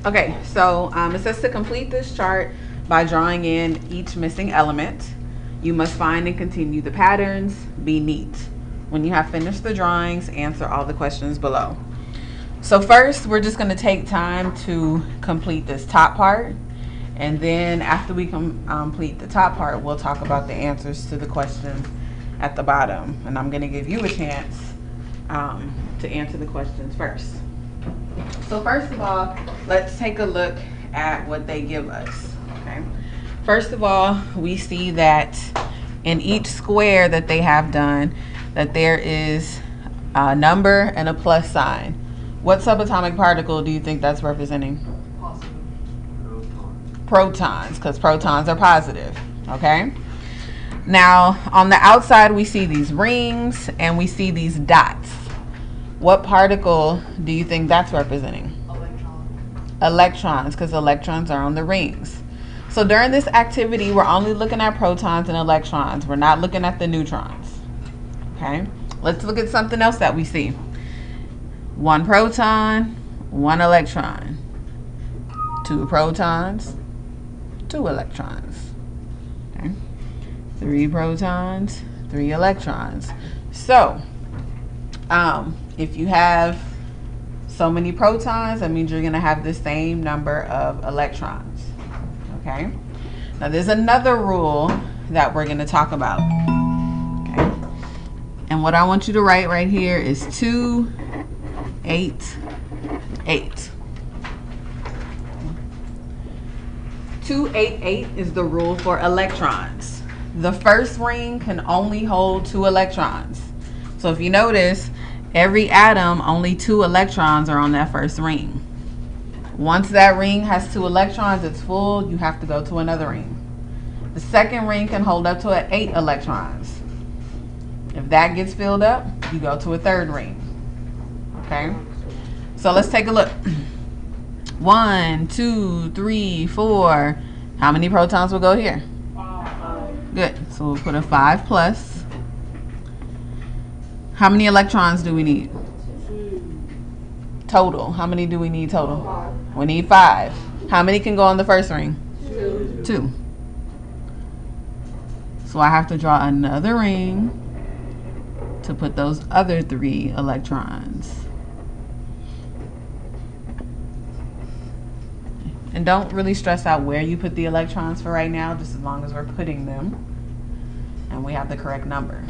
Okay, so it says to complete this chart by drawing in each missing element. You must find and continue the patterns. Be neat. When you have finished the drawings, answer all the questions below. So first, we're just going to take time to complete this top part. And then after we complete the top part, we'll talk about the answers to the questions at the bottom. And I'm going to give you a chance to answer the questions first. So first of all, let's take a look at what they give us. Okay. First of all, we see that in each square that they have done, that there is a number and a plus sign. What subatomic particle do you think that's representing? Protons, because protons are positive. Okay. Now, on the outside, we see these rings and we see these dots. What particle do you think that's representing? Electrons, because electrons are on the rings. So during this activity, we're only looking at protons and electrons. We're not looking at the neutrons. Okay, let's look at something else that we see. 1 proton, 1 electron. 2 protons, 2 electrons. Okay, 3 protons, 3 electrons. So, if you have so many protons, that means you're going to have the same number of electrons. Okay. Now there's another rule that we're going to talk about. Okay. And what I want you to write right here is 2, 8, 8. 2, 8, 8 is the rule for electrons. The first ring can only hold 2 electrons. So if you notice, every atom, only 2 electrons are on that first ring. Once that ring has 2 electrons, it's full, you have to go to another ring. The second ring can hold up to 8 electrons. If that gets filled up, you go to a third ring. Okay? So let's take a look. 1, 2, 3, 4. How many protons will go here? 5. Good. So we'll put a 5 plus. How many electrons do we need? 2. Total. How many do we need total? 5. We need 5. How many can go on the first ring? 2. 2. So I have to draw another ring to put those other 3 electrons. And don't really stress out where you put the electrons for right now, just as long as we're putting them and we have the correct number.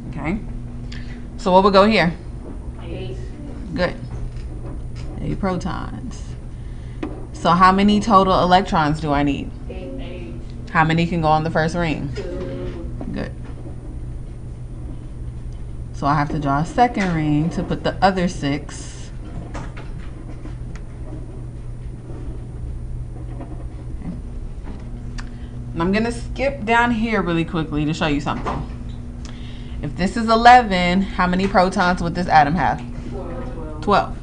Okay? So what will go here? 8. Good. 8 protons. So how many total electrons do I need? 8. How many can go on the first ring? 2. Good. So I have to draw a second ring to put the other 6. Okay. And I'm going to skip down here really quickly to show you something. If this is 11, how many protons would this atom have? 12.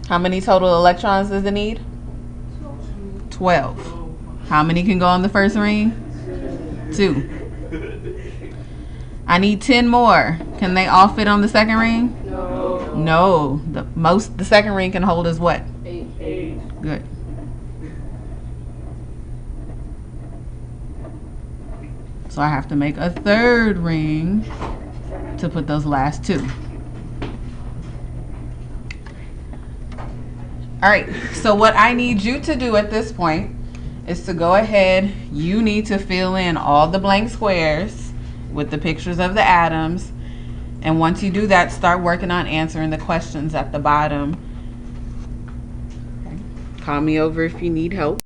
How many total electrons does it need? 12. How many can go on the first ring? 2. I need 10 more. Can they all fit on the second ring? No. The second ring can hold is what? 8. Good. So I have to make a third ring to put those last 2. All right, so what I need you to do at this point is to go ahead. You need to fill in all the blank squares with the pictures of the atoms. And once you do that, start working on answering the questions at the bottom. Okay. Call me over if you need help.